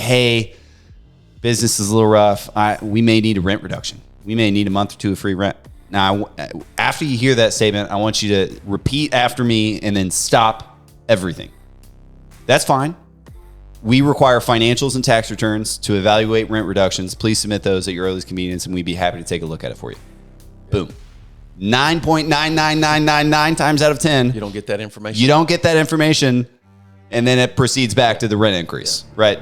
hey, business is a little rough. We may need a rent reduction. We may need a month or two of free rent. Now, after you hear that statement, I want you to repeat after me and then stop everything. That's fine. We require financials and tax returns to evaluate rent reductions. Please submit those at your earliest convenience, and we'd be happy to take a look at it for you. Boom. 9.99999 times out of 10. You don't get that information. You don't get that information, and then it proceeds back to the rent increase, right?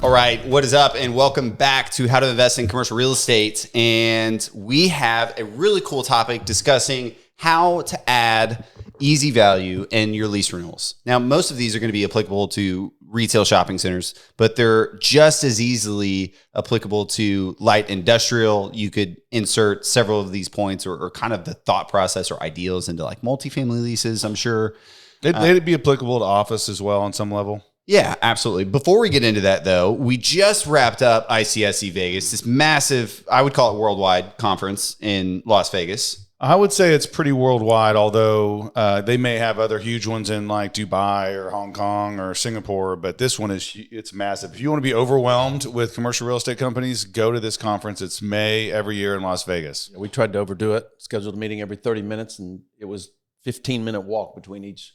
All right, what is up? And welcome back to How to Invest in Commercial Real Estate. And we have a really cool topic discussing how to add easy value in your lease renewals. Now, most of these are going to be applicable to retail shopping centers, but they're just as easily applicable to light industrial. You could insert several of these points or kind of the thought process or ideals into like multifamily leases, I'm sure. They'd be applicable to office as well on some level. Yeah, absolutely. Before we get into that, though, we just wrapped up ICSC Vegas, this massive, I would call it worldwide conference in Las Vegas. I would say it's pretty worldwide, although they may have other huge ones in like Dubai or Hong Kong or Singapore, but this one it's massive. If you want to be overwhelmed with commercial real estate companies, go to this conference. It's May every year in Las Vegas. We tried to overdo it, scheduled a meeting every 30 minutes, and it was 15-minute walk between each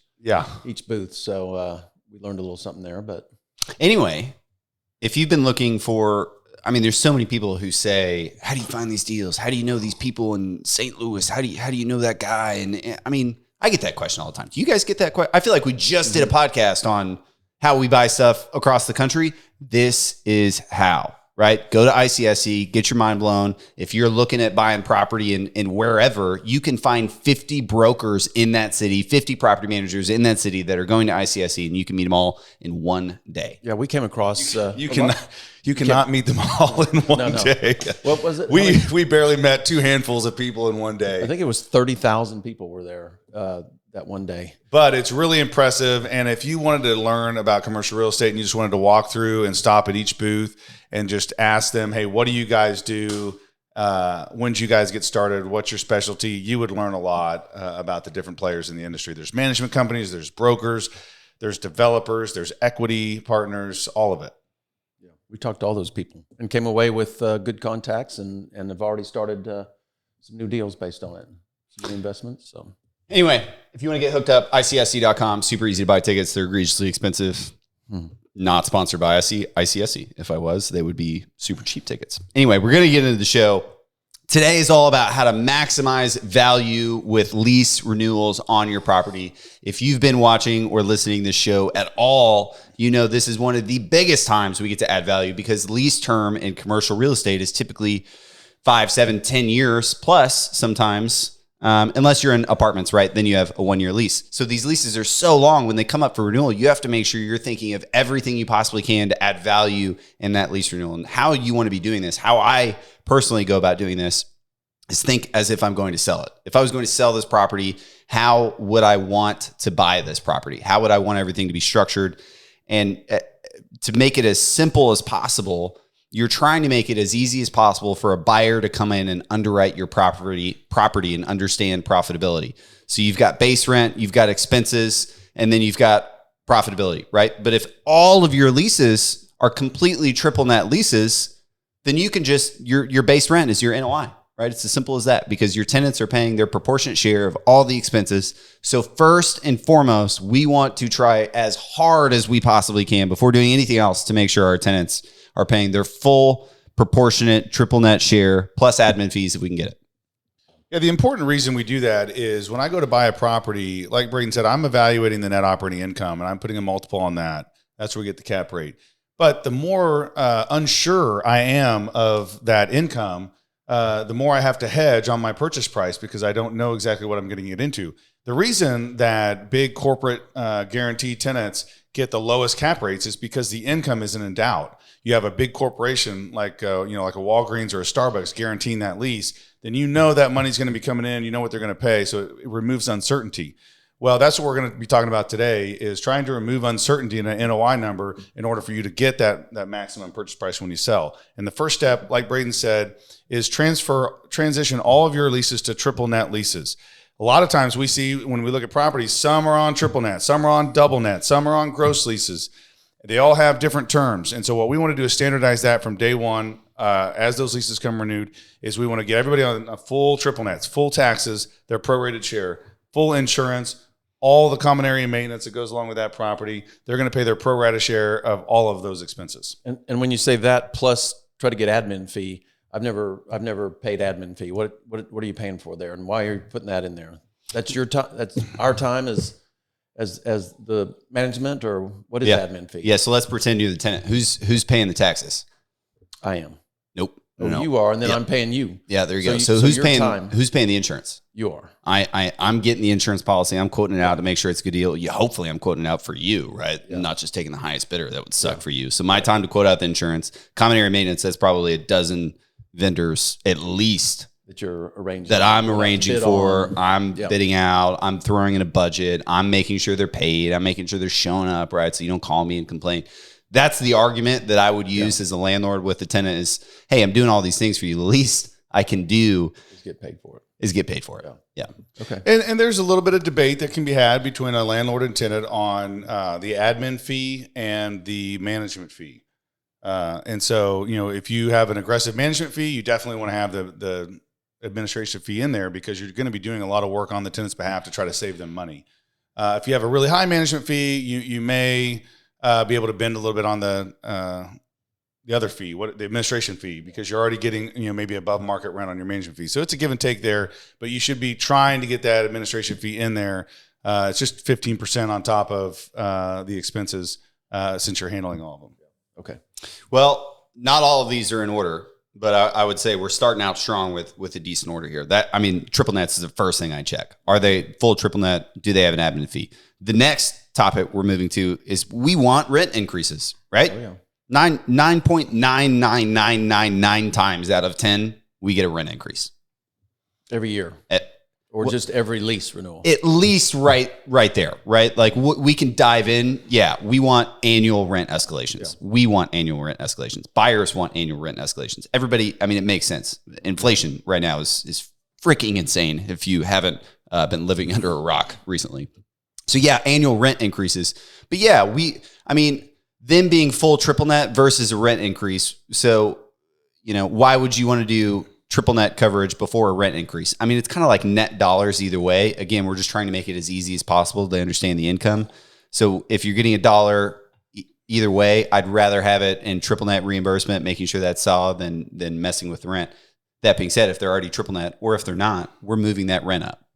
booth. So we learned a little something there, but anyway, if you've been looking for, I mean, there's so many people who say, how do you find these deals? How do you know these people in St. Louis? How do you know that guy? And I mean, I get that question all the time. Do you guys get that question? I feel like we just did a podcast on how we buy stuff across the country. This is how, right? Go to ICSC, get your mind blown. If you're looking at buying property in wherever, you can find 50 brokers in that city, 50 property managers in that city that are going to ICSC, and you can meet them all in one day. Yeah, we came across... You cannot meet them all in one day. What was it? We barely met two handfuls of people in one day. I think it was 30,000 people were there that one day. But it's really impressive. And if you wanted to learn about commercial real estate and you just wanted to walk through and stop at each booth and just ask them, hey, what do you guys do? When did you guys get started? What's your specialty? You would learn a lot about the different players in the industry. There's management companies, there's brokers, there's developers, there's equity partners, all of it. We talked to all those people and came away with good contacts and have already started some new deals based on it, some new investments. So anyway, if you want to get hooked up, ICSC.com, super easy to buy tickets. They're egregiously expensive. Not sponsored by ICSC. If I was, they would be super cheap tickets. Anyway, we're going to get into the show. Today is all about how to maximize value with lease renewals on your property. If you've been watching or listening to this show at all, you know this is one of the biggest times we get to add value because lease term in commercial real estate is typically 5, 7, 10 years plus sometimes, unless you're in apartments, right? Then you have a 1-year lease. So these leases are so long when they come up for renewal, you have to make sure you're thinking of everything you possibly can to add value in that lease renewal. And how you want to be doing this, how I personally go about doing this is think as if I'm going to sell it. If I was going to sell this property, how would I want to buy this property? How would I want everything to be structured? And to make it as simple as possible, you're trying to make it as easy as possible for a buyer to come in and underwrite your property and understand profitability. So you've got base rent, you've got expenses, and then you've got profitability, right? But if all of your leases are completely triple net leases, then you can just, your base rent is your NOI, right? It's as simple as that because your tenants are paying their proportionate share of all the expenses. So first and foremost, we want to try as hard as we possibly can before doing anything else to make sure our tenants are paying their full proportionate triple net share plus admin fees if we can get it. Yeah, the important reason we do that is when I go to buy a property, like Braden said, I'm evaluating the net operating income and I'm putting a multiple on that. That's where we get the cap rate. But the more unsure I am of that income, the more I have to hedge on my purchase price because I don't know exactly what I'm getting it into. The reason that big corporate guarantee tenants get the lowest cap rates is because the income isn't in doubt. You have a big corporation like like a Walgreens or a Starbucks guaranteeing that lease, then you know that money's going to be coming in, you know what they're going to pay, so it removes uncertainty. Well, that's what we're going to be talking about today, is trying to remove uncertainty in an NOI number in order for you to get that maximum purchase price when you sell. And the first step, like Braden said, is transition all of your leases to triple net leases. A lot of times we see when we look at properties, some are on triple net, some are on double net, some are on gross leases. They all have different terms. And so what we want to do is standardize that from day one. As those leases come renewed, is we want to get everybody on a full triple nets, full taxes, their prorated share, full insurance, all the common area maintenance that goes along with that property. They're going to pay their pro rata share of all of those expenses. And when you say that plus try to get admin fee, I've never paid admin fee. What are you paying for there, and why are you putting that in there? That's your time. That's our time as the management, or what is admin fee? Yeah. So let's pretend you're the tenant. Who's paying the taxes? I am. Nope. Oh, No. you are, and then I'm paying you. Yeah, there you go. So who's paying? Who's paying the insurance? You are. I'm getting the insurance policy. I'm quoting it out to make sure it's a good deal. Hopefully, I'm quoting it out for you, right? Yeah. Not just taking the highest bidder. That would suck for you. So my time to quote out the insurance. Common area maintenance. That's probably a dozen vendors at least that you're arranging. That I'm arranging for. I'm bidding out. I'm throwing in a budget. I'm making sure they're paid. I'm making sure they're showing up, right? So you don't call me and complain. That's the argument that I would use as a landlord with the tenant is, hey, I'm doing all these things for you. The least I can do is get paid for it. Yeah. Okay. And there's a little bit of debate that can be had between a landlord and tenant on the admin fee and the management fee. And so, if you have an aggressive management fee, you definitely want to have the administration fee in there because you're going to be doing a lot of work on the tenant's behalf to try to save them money. If you have a really high management fee, you may be able to bend a little bit on the other fee, the administration fee, because you're already getting maybe above market rent on your management fee. So it's a give and take there, but you should be trying to get that administration fee in there. It's just 15% on top of the expenses since you're handling all of them. Okay. Well, not all of these are in order, but I would say we're starting out strong with a decent order here. Triple nets is the first thing I check. Are they full triple net? Do they have an admin fee? The next topic we're moving to is we want rent increases, right? Oh, yeah. 9.99999 times out of 10, we get a rent increase. Every year. Or just every lease renewal? At least right there, right? Like we can dive in. Yeah, we want annual rent escalations. Yeah. We want annual rent escalations. Buyers want annual rent escalations. Everybody, it makes sense. Inflation right now is freaking insane if you haven't been living under a rock recently. So yeah, annual rent increases. But yeah, them being full triple net versus a rent increase. So, why would you want to do triple net coverage before a rent increase? It's kind of like net dollars either way. Again, we're just trying to make it as easy as possible to understand the income. So if you're getting $1 either way, I'd rather have it in triple net reimbursement, making sure that's solid than messing with the rent. That being said, if they're already triple net or if they're not, we're moving that rent up.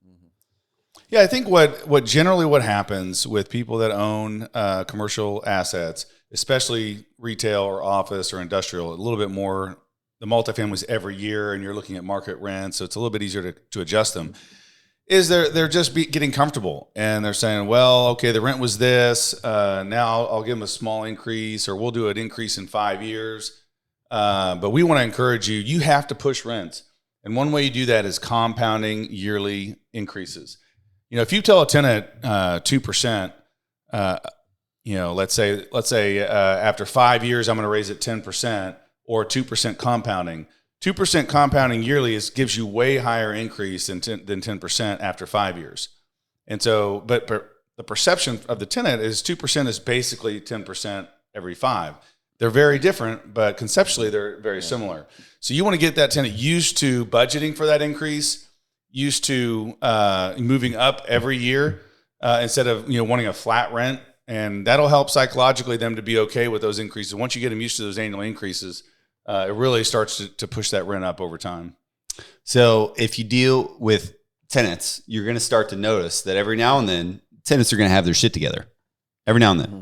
Yeah, I think what generally happens with people that own commercial assets, especially retail or office or industrial, a little bit more, the multifamilies every year, and you're looking at market rent, so it's a little bit easier to adjust them, is they're just getting comfortable. And they're saying, well, okay, the rent was this, now I'll give them a small increase, or we'll do an increase in 5 years. But we want to encourage you have to push rent. And one way you do that is compounding yearly increases. If you tell a tenant 2%, let's say after 5 years I'm going to raise it 10%, or 2% compounding. 2% compounding yearly gives you way higher increase than 10% after 5 years. And so, but the perception of the tenant is 2% is basically 10% every 5. They're very different, but conceptually they're very similar. So you want to get that tenant used to budgeting for that increase, used to moving up every year instead of wanting a flat rent, and that'll help psychologically them to be okay with those increases. Once you get them used to those annual increases, it really starts to push that rent up over time. So if you deal with tenants, you're going to start to notice that every now and then tenants are going to have their shit together. Every now and then. Mm-hmm.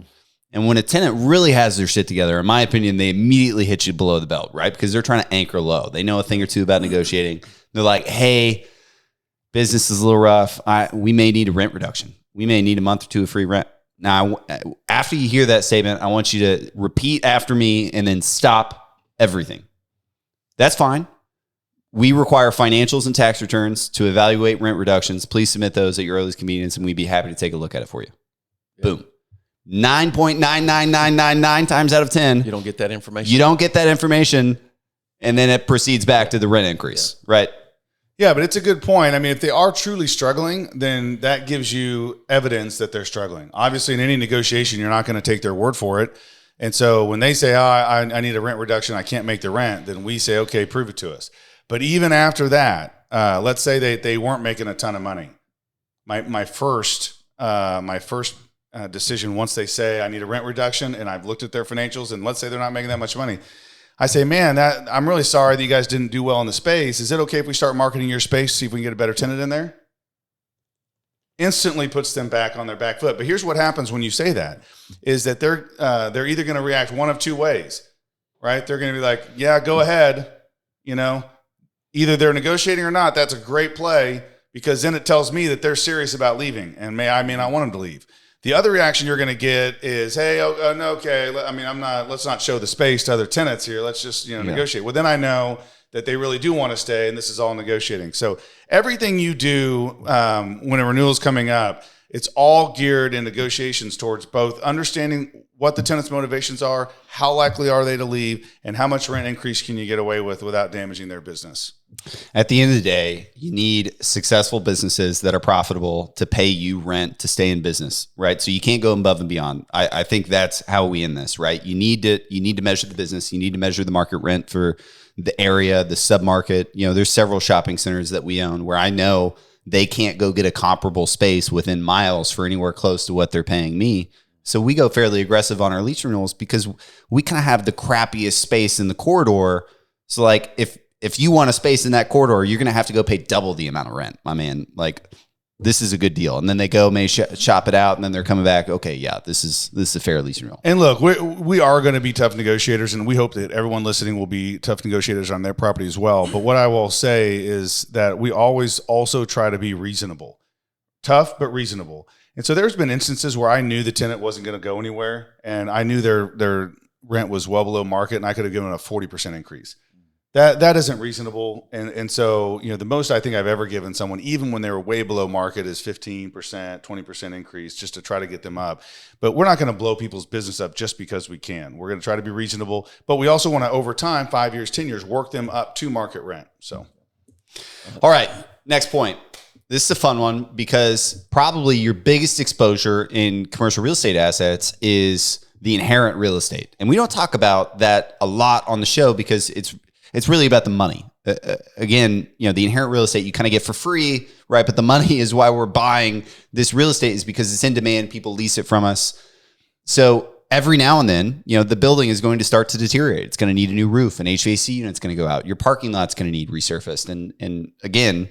And when a tenant really has their shit together, in my opinion, they immediately hit you below the belt, right? Because they're trying to anchor low. They know a thing or two about negotiating. They're like, hey, business is a little rough. We may need a rent reduction. We may need a month or two of free rent. Now, after you hear that statement, I want you to repeat after me and then stop everything. That's fine. We require financials and tax returns to evaluate rent reductions. Please submit those at your earliest convenience, and we'd be happy to take a look at it for you. Yeah. Boom. 9.99999 times out of 10. You don't get that information. You don't get that information, and then it proceeds back to the rent increase, right? Yeah, but it's a good point. I mean, if they are truly struggling, then that gives you evidence that they're struggling. Obviously, in any negotiation, you're not going to take their word for it. And so when they say, I need a rent reduction, I can't make the rent, then we say, okay, prove it to us. But even after that, let's say they weren't making a ton of money. My first decision, once they say I need a rent reduction and I've looked at their financials and let's say they're not making that much money, I say, man, I'm really sorry that you guys didn't do well in the space. Is it okay if we start marketing your space, see if we can get a better tenant in there? Instantly puts them back on their back foot. But here's what happens when you say that, is that they're either going to react one of two ways, right? They're going to be like, yeah, go ahead, Either they're negotiating or not. That's a great play, because then it tells me that they're serious about leaving, and I may not want them to leave. The other reaction you're going to get is, hey, no, okay. Let's not show the space to other tenants here. Let's just, negotiate. Well, then I know that they really do want to stay, and this is all negotiating. So everything you do when a renewal is coming up, it's all geared in negotiations towards both understanding what the tenant's motivations are, how likely are they to leave, and how much rent increase can you get away with without damaging their business. At the end of the day, you need successful businesses that are profitable to pay you rent to stay in business, right? So you can't go above and beyond. I think that's how we end this, right? You need to measure the business. You need to measure the market rent for the area, the submarket. There's several shopping centers that we own where I know they can't go get a comparable space within miles for anywhere close to what they're paying me. So we go fairly aggressive on our lease renewals because we kind of have the crappiest space in the corridor. So like if you want a space in that corridor, you're going to have to go pay double the amount of rent, my man. Like, this is a good deal. And then they go, may shop it out, and then they're coming back. Okay, yeah, this is a fair lease renewal. And look, we are going to be tough negotiators, and we hope that everyone listening will be tough negotiators on their property as well. But what I will say is that we always also try to be reasonable. Tough, but reasonable. And so there's been instances where I knew the tenant wasn't going to go anywhere, and I knew their rent was well below market, and I could have given a 40% increase. That isn't reasonable. And so, the most I think I've ever given someone, even when they were way below market, is 15%, 20% increase just to try to get them up. But we're not going to blow people's business up just because we can. We're going to try to be reasonable, but we also want to, over time, 5 years, 10 years, work them up to market rent. So, all right, next point. This is a fun one because probably your biggest exposure in commercial real estate assets is the inherent real estate. And we don't talk about that a lot on the show because it's really about the money. Again, the inherent real estate you kind of get for free, right? But the money is why we're buying this real estate, is because it's in demand. People lease it from us. So every now and then, the building is going to start to deteriorate. It's going to need a new roof. An HVAC unit's going to go out. Your parking lot's going to need resurfaced. And again,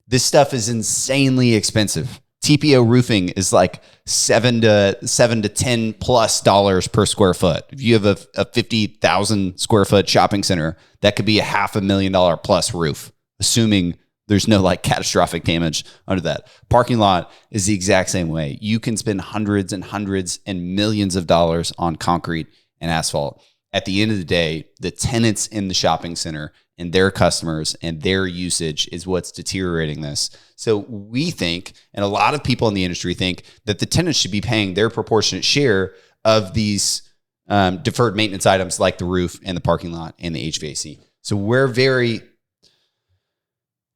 this stuff is insanely expensive. TPO roofing is like $7 to $10+ per square foot. If you have a 50,000 square foot shopping center, that could be a $500,000 plus roof, assuming there's no like catastrophic damage under that. Parking lot is the exact same way. You can spend hundreds and hundreds and millions of dollars on concrete and asphalt. At the end of the day, the tenants in the shopping center and their customers and their usage is what's deteriorating this. So we think, and a lot of people in the industry think, that the tenants should be paying their proportionate share of these deferred maintenance items like the roof and the parking lot and the HVAC. So we're very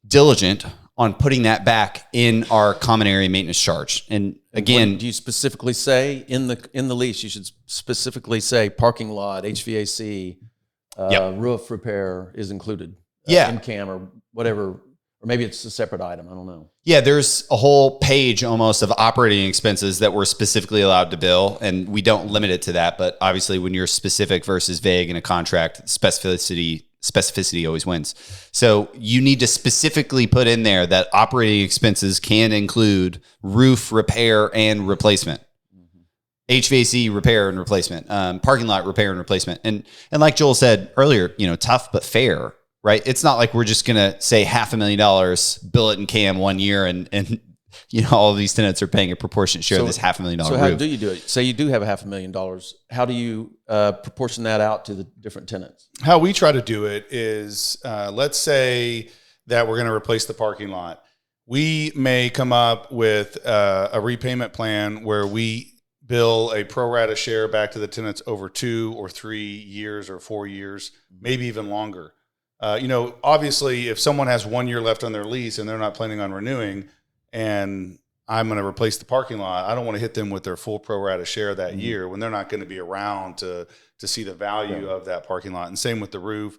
diligent on putting that back in our common area maintenance charge. And again, do you specifically say in the lease, you should specifically say parking lot, HVAC, roof repair is included? MCAM or whatever, or maybe it's a separate item. I don't know. Yeah, there's a whole page almost of operating expenses that we're specifically allowed to bill, and we don't limit it to that. But obviously, when you're specific versus vague in a contract, specificity always wins. So you need to specifically put in there that operating expenses can include roof repair and replacement, HVAC repair and replacement, parking lot repair and replacement. And like Joel said earlier, tough but fair, right? It's not like we're just going to say $500,000, bill it in CAM 1 year and all of these tenants are paying a proportionate share of this $500,000 So how roof. do you do it? Say you do have $500,000. How do you proportion that out to the different tenants? How we try to do it is, let's say that we're going to replace the parking lot. We may come up with a repayment plan where we bill a pro rata share back to the tenants over 2 or 3 years or 4 years, maybe even longer. Obviously, if someone has 1 year left on their lease and they're not planning on renewing, and I'm going to replace the parking lot, I don't want to hit them with their full pro rata share that year when they're not going to be around to see the value of that parking lot. And same with the roof.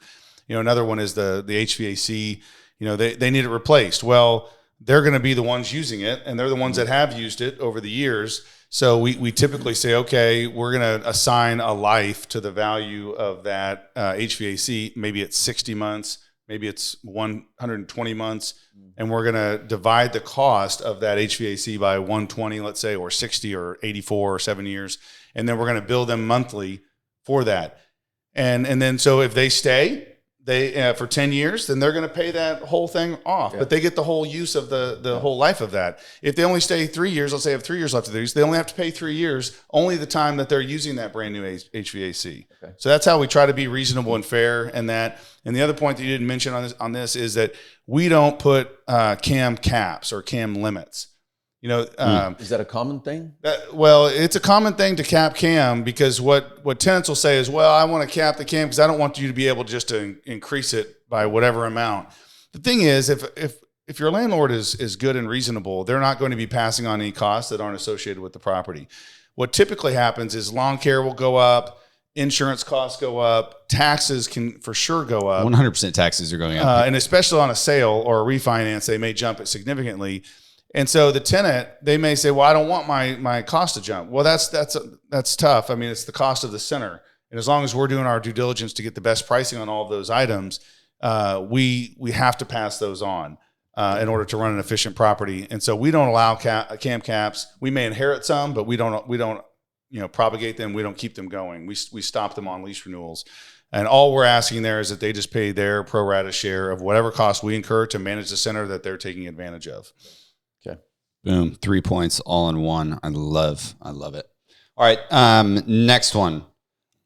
Another one is the HVAC. They need it replaced. Well, they're going to be the ones using it, and they're the ones that have used it over the years. So we typically say, okay, we're going to assign a life to the value of that HVAC. Maybe it's 60 months, maybe it's 120 months, and we're going to divide the cost of that HVAC by 120, let's say, or 60 or 84 or 7 years, and then we're going to bill them monthly for that. And then so if they stay, for 10 years, then they're going to pay that whole thing off. Yeah. But they get the whole use of the whole life of that. If they only stay 3 years, let's say they have 3 years left of their use, they only have to pay 3 years, only the time that they're using that brand new HVAC. Okay. So that's how we try to be reasonable and fair. And the other point that you didn't mention on this is that we don't put CAM caps or CAM limits. Is that a common thing? Well, it's a common thing to cap CAM because what tenants will say is, well, I want to cap the CAM because I don't want you to be able just to increase it by whatever amount. The thing is, if your landlord is good and reasonable, they're not going to be passing on any costs that aren't associated with the property. What typically happens is lawn care will go up, insurance costs go up, taxes can for sure go up. 100% taxes are going up. And especially on a sale or a refinance, they may jump it significantly. And so the tenant, they may say, well, I don't want my cost to jump. Well, that's tough. I mean, it's the cost of the center. And as long as we're doing our due diligence to get the best pricing on all of those items, we have to pass those on in order to run an efficient property. And so we don't allow CAM caps. We may inherit some, but we don't propagate them. We don't keep them going. We stop them on lease renewals. And all we're asking there is that they just pay their pro rata share of whatever cost we incur to manage the center that they're taking advantage of. Boom. 3 points all in one. I love it. All right. Next one,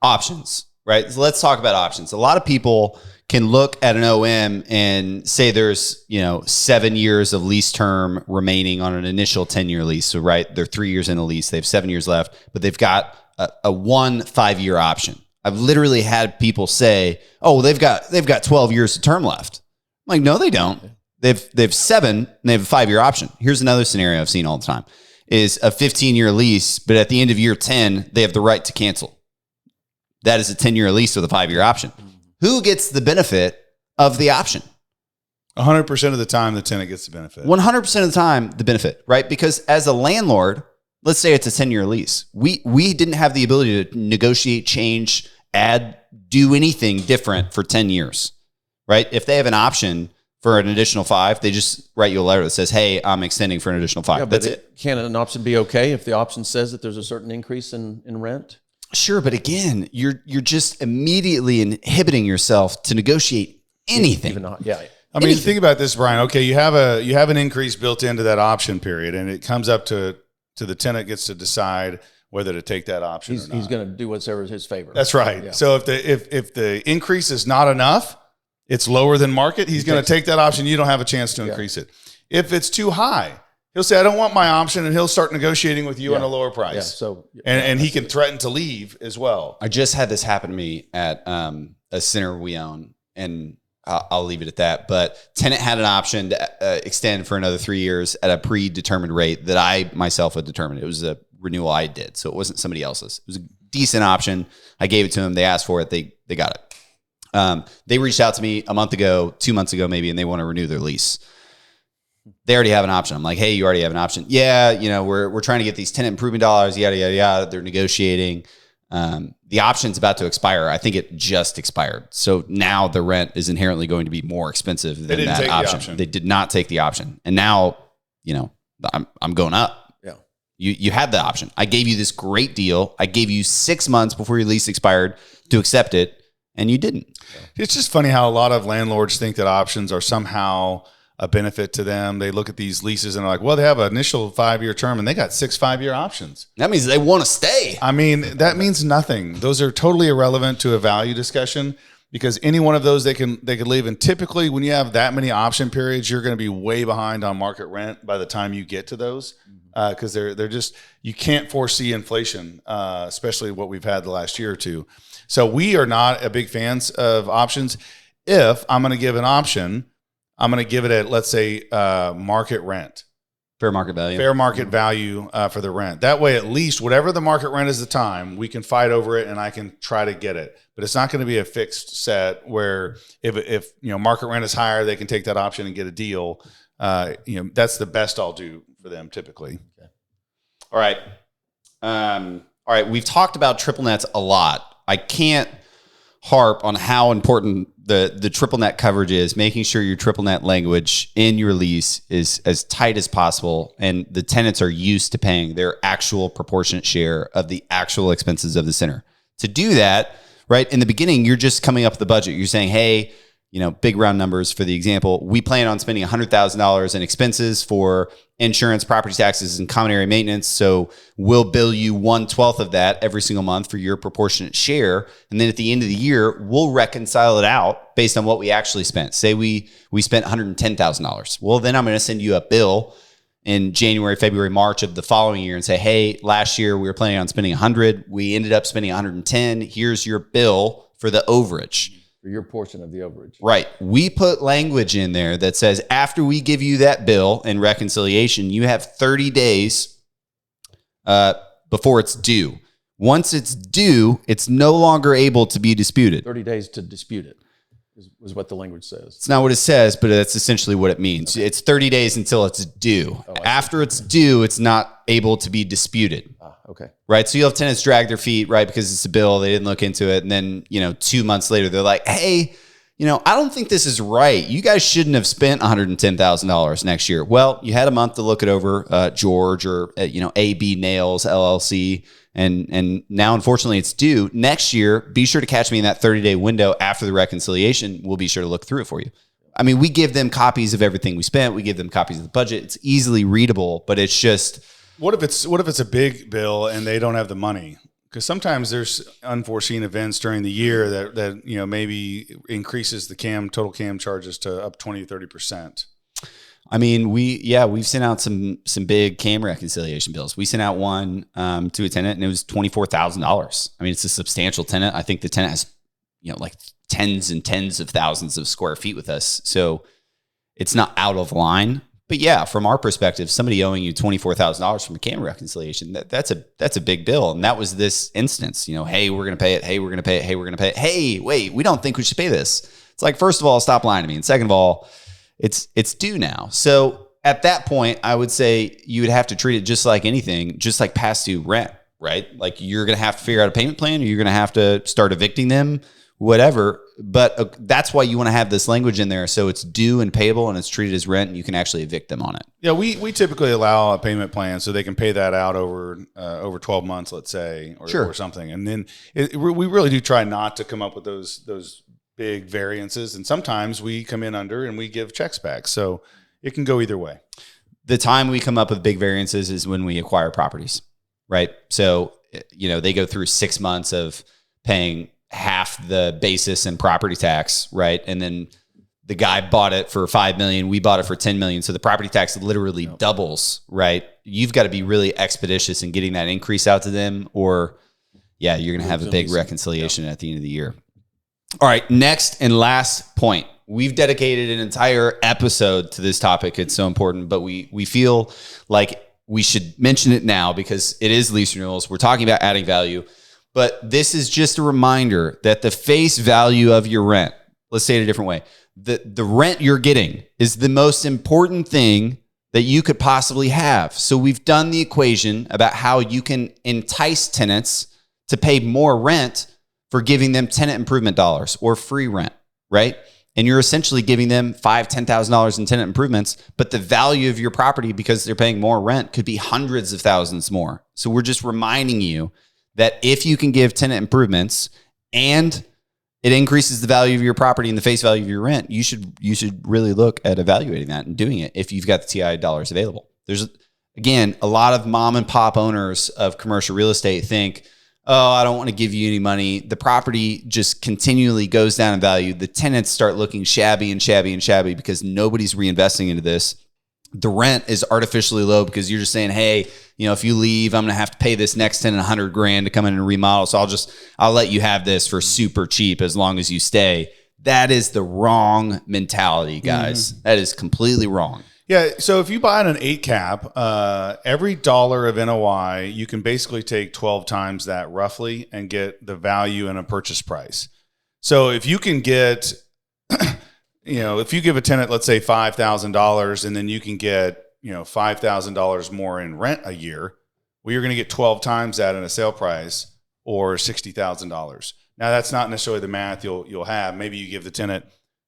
options, right? So let's talk about options. A lot of people can look at an OM and say there's, 7 years of lease term remaining on an initial 10-year lease. So, right, they're 3 years in a lease. They have 7 years left, but they've got a 1 5-year option. I've literally had people say, oh, they've got 12 years of term left. I'm like, no, they don't. They've 7 and they have a 5-year option. Here's another scenario I've seen all the time is a 15-year lease, but at the end of year 10, they have the right to cancel. That is a 10-year lease with a 5-year option. Who gets the benefit of the option? 100% of the time, the tenant gets the benefit. 100% of the time, the benefit, right? Because as a landlord, let's say it's a 10-year lease. We didn't have the ability to negotiate, change, add, do anything different for 10 years, right? If they have an option for an additional 5, they just write you a letter that says, hey, I'm extending for an additional 5. Yeah, that's it. Can an option be okay if the option says that there's a certain increase in rent? Sure, but again, you're just immediately inhibiting yourself to negotiate anything. Even not, yeah. I mean, think about this, Brian. Okay, you have an increase built into that option period, and it comes up to the tenant gets to decide whether to take that option or not. He's going to do whatever is his favor. That's right. Yeah. So if the increase is not enough, it's lower than market, he's going to take that option. You don't have a chance to increase it. If it's too high, he'll say, I don't want my option, and he'll start negotiating with you on a lower price. Yeah. So, and he can threaten to leave as well. I just had this happen to me at a center we own, and I'll leave it at that. But tenant had an option to extend for another 3 years at a predetermined rate that I myself had determined. It was a renewal I did, so it wasn't somebody else's. It was a decent option. I gave it to them. They asked for it. They got it. They reached out to me a month ago, 2 months ago maybe, and they want to renew their lease. They already have an option. I'm like, hey, you already have an option. Yeah, we're trying to get these tenant improvement dollars, yada, yada, yada. They're negotiating. The option's about to expire. I think it just expired. So now the rent is inherently going to be more expensive than that option. They did not take the option. And now, I'm going up. Yeah. You had the option. I gave you this great deal. I gave you 6 months before your lease expired to accept it, and you didn't. It's just funny how a lot of landlords think that options are somehow a benefit to them. They look at these leases and are like, well, they have an initial 5-year term and they got 6 5-year options. That means they want to stay. I mean, that means nothing. Those are totally irrelevant to a value discussion because any one of those they could leave. And typically when you have that many option periods, you're going to be way behind on market rent by the time you get to those because they're just, you can't foresee inflation, especially what we've had the last year or two. So we are not a big fans of options. If I'm going to give an option, I'm going to give it at, let's say, market rent. Fair market value. Fair market value for the rent. That way, at least whatever the market rent is at the time, we can fight over it and I can try to get it. But it's not going to be a fixed set where if market rent is higher, they can take that option and get a deal. That's the best I'll do for them typically. Okay. All right. All right. We've talked about triple nets a lot. I can't harp on how important the triple net coverage is, making sure your triple net language in your lease is as tight as possible and the tenants are used to paying their actual proportionate share of the actual expenses of the center. To do that, right, in the beginning, you're just coming up with the budget. You're saying, hey, big round numbers for the example, we plan on spending $100,000 in expenses for insurance, property taxes, and common area maintenance. So we'll bill you 1/12 of that every single month for your proportionate share. And then at the end of the year, we'll reconcile it out based on what we actually spent. Say we spent $110,000. Well, then I'm going to send you a bill in January, February, March of the following year and say, hey, last year we were planning on spending 100. We ended up spending 110. Here's your bill for the overage. For your portion of the overage. Right. We put language in there that says after we give you that bill and reconciliation, you have 30 days before it's due. Once it's due, it's no longer able to be disputed. 30 days to dispute it is what the language says. It's not what it says, but that's essentially what it means. Okay. It's 30 days until it's due. After it's due, it's not able to be disputed. Okay. Right. So you'll have tenants drag their feet, right? Because it's a bill. They didn't look into it. And then, 2 months later, they're like, hey, I don't think this is right. You guys shouldn't have spent $110,000 next year. Well, you had a month to look it over, George or, AB Nails LLC. And now, unfortunately, it's due next year. Be sure to catch me in that 30-day window after the reconciliation. We'll be sure to look through it for you. I mean, we give them copies of everything we spent. We give them copies of the budget. It's easily readable, but it's just... What if it's a big bill and they don't have the money? Because sometimes there's unforeseen events during the year that maybe increases the total CAM charges to up 20-30%. I mean, we've sent out some big CAM reconciliation bills. We sent out one to a tenant and it was $24,000. I mean, it's a substantial tenant. I think the tenant has like tens and tens of thousands of square feet with us, so it's not out of line. But yeah, from our perspective, somebody owing you $24,000 from a CAM reconciliation, that's a big bill. And that was this instance, hey, we're going to pay it. Hey, we're going to pay it. Hey, we're going to pay it. Hey, wait, we don't think we should pay this. It's like, first of all, stop lying to me. And second of all, it's due now. So at that point, I would say you would have to treat it just like anything, just like past due rent, right? Like you're going to have to figure out a payment plan or you're going to have to start evicting them, whatever. But that's why you want to have this language in there so it's due and payable and it's treated as rent and you can actually evict them on it. Yeah, we typically allow a payment plan so they can pay that out over 12 months, let's say, or something. And then we really do try not to come up with those big variances. And sometimes we come in under and we give checks back. So it can go either way. The time we come up with big variances is when we acquire properties, right? So, they go through 6 months of paying half the basis and property tax, right? And then the guy bought it for $5 million. We bought it for $10 million. So the property tax literally doubles, right? You've got to be really expeditious in getting that increase out to them, or you're going to have a big reconciliation at the end of the year. All right. Next and last point. We've dedicated an entire episode to this topic. It's so important, but we feel like we should mention it now because it is lease renewals. We're talking about adding value. But this is just a reminder that the face value of your rent, let's say it a different way, the rent you're getting is the most important thing that you could possibly have. So we've done the equation about how you can entice tenants to pay more rent for giving them tenant improvement dollars or free rent, right? And you're essentially giving them $5,000, $10,000 in tenant improvements, but the value of your property, because they're paying more rent, could be hundreds of thousands more. So we're just reminding you that if you can give tenant improvements and it increases the value of your property and the face value of your rent. You should really look at evaluating that and doing it if you've got the TI dollars available. There's, again, a lot of mom and pop owners of commercial real estate think, oh, I don't want to give you any money. The property just continually goes down in value. The tenants start looking shabby and shabby and shabby because nobody's reinvesting into this. The rent is artificially low because you're just saying, hey, if you leave, I'm going to have to pay this next tenant $100,000 to come in and remodel. So I'll let you have this for super cheap as long as you stay. That is the wrong mentality, guys. Mm-hmm. That is completely wrong. Yeah. So if you buy an 8 cap, every dollar of NOI, you can basically take 12 times that roughly and get the value in a purchase price. So if you can get, if you give a tenant, let's say $5,000, and then you can get, $5,000 more in rent a year, well, you're going to get 12 times that in a sale price, or $60,000. Now that's not necessarily the math you'll have. Maybe you give the tenant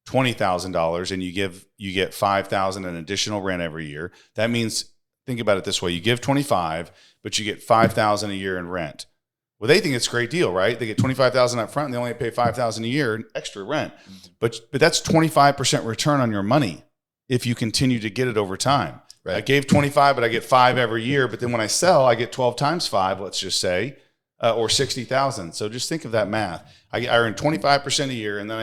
$20,000 and you get $5,000 in additional rent every year. That means, think about it this way: you give 25, but you get $5,000 a year in rent. Well, they think it's a great deal, right? They get $25,000 up front and they only pay $5,000 a year in extra rent. But that's 25% return on your money if you continue to get it over time. Right. I gave 25, but I get 5 every year. But then when I sell, I get 12 times 5, let's just say, or 60,000. So just think of that math. I earn 25% a year, and then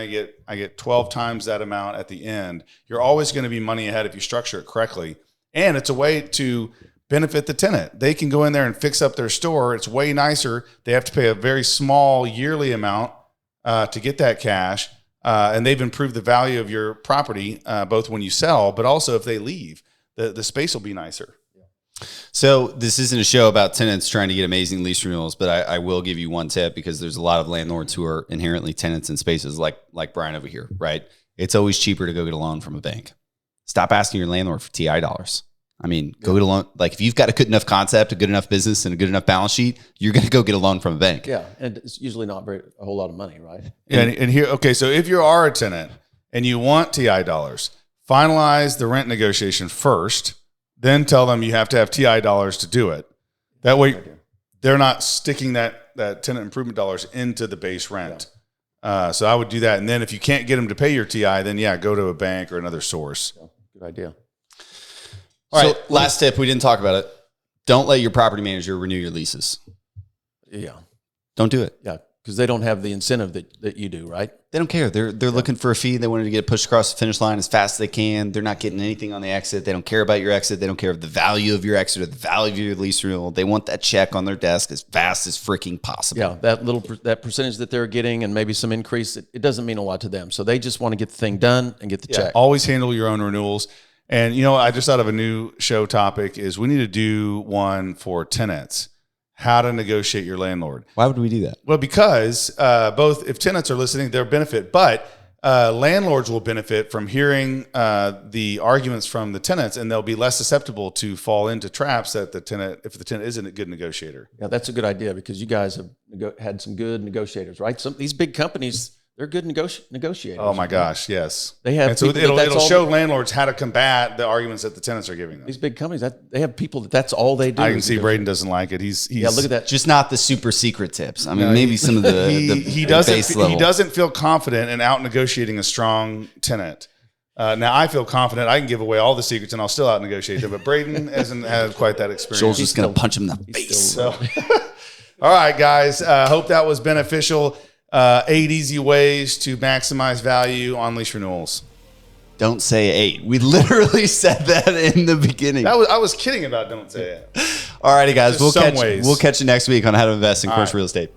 I get 12 times that amount at the end. You're always going to be money ahead if you structure it correctly. And it's a way to benefit the tenant. They can go in there and fix up their store. It's way nicer. They have to pay a very small yearly amount to get that cash. And they've improved the value of your property, both when you sell, but also if they leave, the space will be nicer. So this isn't a show about tenants trying to get amazing lease renewals, but I will give you one tip, because there's a lot of landlords who are inherently tenants in spaces like Brian over here, right? It's always cheaper to go get a loan from a bank. Stop asking your landlord for TI dollars. I mean, go get a loan. Like, if you've got a good enough concept, a good enough business, and a good enough balance sheet, you're going to go get a loan from a bank. Yeah, and it's usually not a whole lot of money, right? And here, okay, so if you are a tenant and you want TI dollars, finalize the rent negotiation first. Then tell them you have to have TI dollars to do it. That way, they're not sticking that tenant improvement dollars into the base rent. Yeah. So I would do that. And then if you can't get them to pay your TI, then go to a bank or another source. Yeah, good idea. All right, last tip. We didn't talk about it. Don't let your property manager renew your leases. Yeah. Don't do it. Yeah, because they don't have the incentive that you do, right? They don't care. They're looking for a fee. They wanted to get pushed across the finish line as fast as they can. They're not getting anything on the exit. They don't care about your exit. They don't care of the value of your exit or the value of your lease renewal. They want that check on their desk as fast as freaking possible. Yeah, that percentage that they're getting and maybe some increase, it doesn't mean a lot to them. So they just want to get the thing done and get the check. Always handle your own renewals. And, I just thought of a new show topic is we need to do one for tenants. How to negotiate your landlord. Why would we do that? Well, because both, if tenants are listening, they'll benefit, but landlords will benefit from hearing the arguments from the tenants, and they'll be less susceptible to fall into traps that if the tenant isn't a good negotiator. Yeah, that's a good idea, because you guys have had some good negotiators, right? These big companies, they're good negotiators. Oh my gosh, yes. They have. And so it'll show landlords how to combat the arguments that the tenants are giving them. These big companies, they have people that's all they do. I can see Braden doesn't like it. He's look at that. Just not the super secret tips. I mean, maybe some of the he doesn't feel confident in out negotiating a strong tenant. Now I feel confident. I can give away all the secrets and I'll still out negotiate them. But Braden hasn't had quite that experience. Joel's just going to punch him in the face. All right, guys. Hope that was beneficial. 8 easy ways to maximize value on lease renewals. Don't say 8. We literally said that in the beginning. I was kidding about don't say it. All righty, guys. We'll catch you next week on how to invest in commercial real estate.